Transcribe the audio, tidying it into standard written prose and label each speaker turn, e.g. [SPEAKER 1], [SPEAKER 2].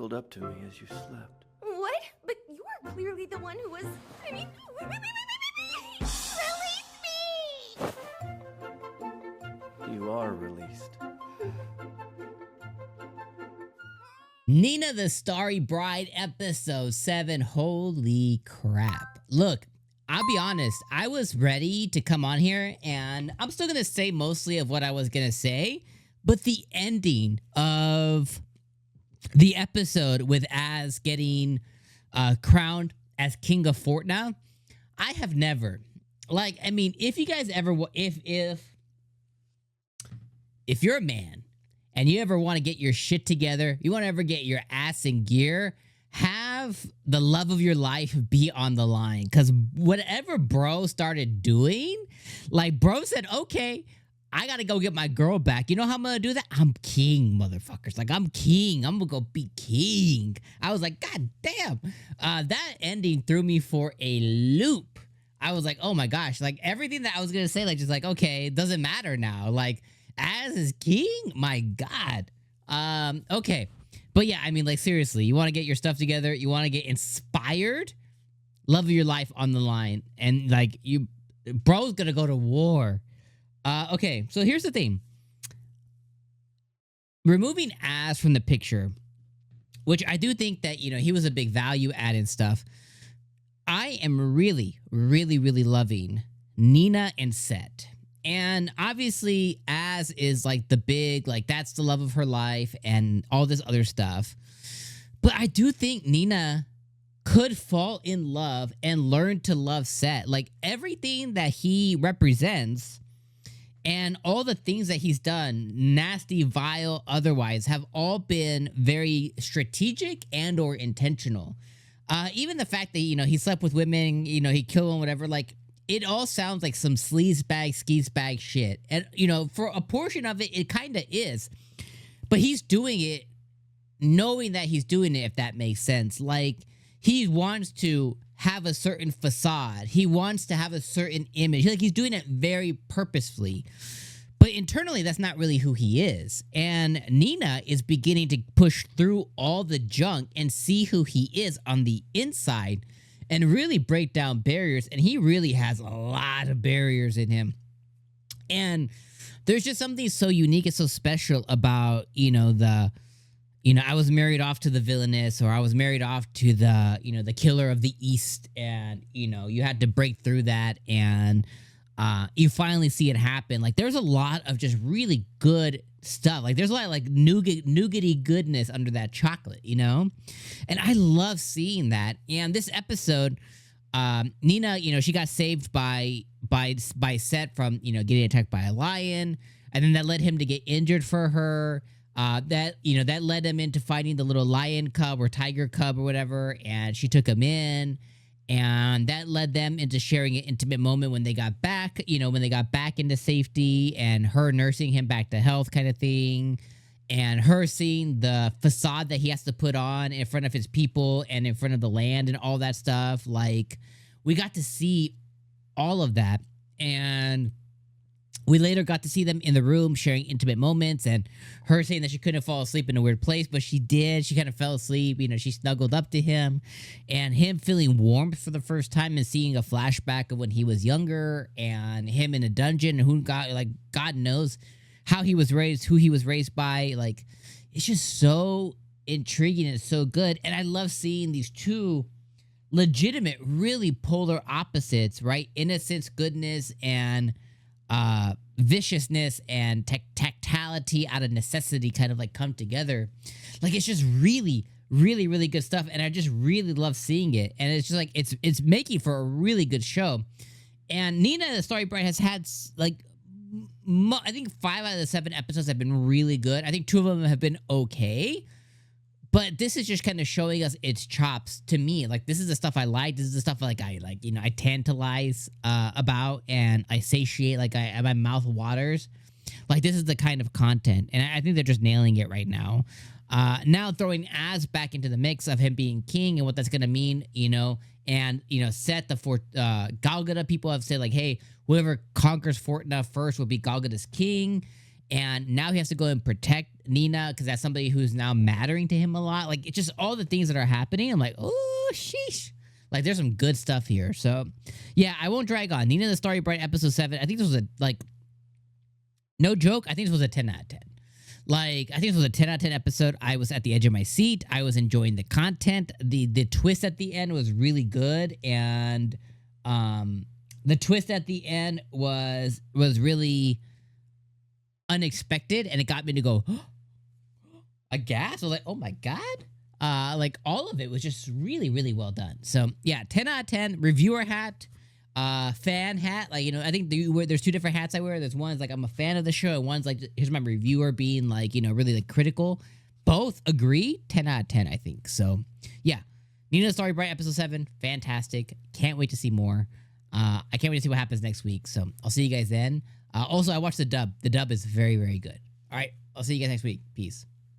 [SPEAKER 1] snuggled up to me as you slept.
[SPEAKER 2] What? But you are clearly the one who was... I mean... Release me!
[SPEAKER 1] You are released.
[SPEAKER 3] Nina the Starry Bride, episode 7. Holy crap. Look, I'll be honest, I was ready to come on here, and I'm still gonna say mostly of what I was gonna say, but the ending of the episode with Az getting crowned as King of Fortna, I have never, like, I mean, if you guys ever, if you're a man and you ever want to get your shit together, you want to ever get your ass in gear, have the love of your life be on the line. Because whatever bro started doing, like, bro said, okay, I got to go get my girl back. You know how I'm going to do that? I'm king, motherfuckers. Like, I'm king. I'm going to go be king. I was like, God damn. That ending threw me for a loop. I was like, oh my gosh. Like, everything that I was going to say, like, just like, okay, it doesn't matter now. Like, Az is king? My God. Okay. But yeah, I mean, like, seriously, you want to get your stuff together. You want to get inspired. Love of your life on the line. And, like, bro's going to go to war. Okay, so here's the thing. Removing Az from the picture, which I do think that, you know, he was a big value add and stuff. I am really, really, really loving Nina and Sett. And obviously, Az is like the big, like, that's the love of her life and all this other stuff. But I do think Nina could fall in love and learn to love Sett. Like, everything that he represents and all the things that he's done, nasty, vile, otherwise, have all been very strategic and or intentional. Even the fact that, you know, he slept with women, you know, he killed them, whatever, like, it all sounds like some sleazebag, skeezebag shit. And, you know, for a portion of it, it kind of is. But he's doing it knowing that he's doing it, if that makes sense. Like, he wants to have a certain facade. He wants to have a certain image. Like, he's doing it very purposefully. But internally, that's not really who he is. And Nina is beginning to push through all the junk and see who he is on the inside and really break down barriers. And he really has a lot of barriers in him. And there's just something so unique and so special about, you know, I was married off to the villainess, or I was married off to the, you know, the killer of the East. And, you know, you had to break through that, and you finally see it happen. Like, there's a lot of just really good stuff. Like, there's a lot of, like, nougaty goodness under that chocolate, you know? And I love seeing that. And this episode, Nina, you know, she got saved by Sett from, you know, getting attacked by a lion. And then that led him to get injured for her. That led him into fighting the little lion cub or tiger cub or whatever, and she took him in, and that led them into sharing an intimate moment when they got back, you know, when they got back into safety, and her nursing him back to health kind of thing, and her seeing the facade that he has to put on in front of his people and in front of the land and all that stuff. Like, we got to see all of that, and we later got to see them in the room sharing intimate moments, and her saying that she couldn't fall asleep in a weird place, but she did. She kind of fell asleep. You know, she snuggled up to him, and him feeling warmth for the first time and seeing a flashback of when he was younger, and him in a dungeon, and God knows how he was raised, who he was raised by. Like, it's just so intriguing and so good. And I love seeing these two legitimate, really polar opposites, right? Innocence, goodness, and viciousness and tactility out of necessity kind of like come together. Like, it's just really, really, really good stuff, and I just really love seeing it. And it's just like it's making for a really good show. And Nina the Starry Bride has had, like, I think 5 out of the 7 episodes have been really good. I think 2 of them have been okay. But this is just kind of showing us its chops to me. Like, this is the stuff I like. This is the stuff like I like, you know, I tantalize about, and I satiate, like my mouth waters. Like, this is the kind of content, and I think they're just nailing it right now. Now throwing Az back into the mix of him being king and what that's gonna mean, you know, and, you know, Sett the 𝐒𝐻𝐽𝐽 people have said, like, hey, whoever conquers Fortna first will be 𝐒𝐽𝐽's king. And now he has to go and protect Nina because that's somebody who's now mattering to him a lot. Like, it's just all the things that are happening. I'm like, oh, sheesh. Like, there's some good stuff here. So, yeah, I won't drag on. Nina the Starry Bride, episode 7. I think this was no joke, I think this was a 10 out of 10. Like, I think this was a 10 out of 10 episode. I was at the edge of my seat. I was enjoying the content. The twist at the end was really good. And the twist at the end was really unexpected, and it got me to go aghast. I was like, oh my God. Like, all of it was just really, really well done. So yeah, 10 out of 10. Reviewer hat, fan hat. Like, you know, I think there's 2 different hats I wear. There's one's like I'm a fan of the show, and one's like, here's my reviewer being like, you know, really like critical. Both agree. 10 out of 10, I think. So yeah, Nina the Starry Bride, episode 7, fantastic. Can't wait to see more. I can't wait to see what happens next week. So I'll see you guys then. Also, I watched the dub. The dub is very, very good. All right, I'll see you guys next week. Peace.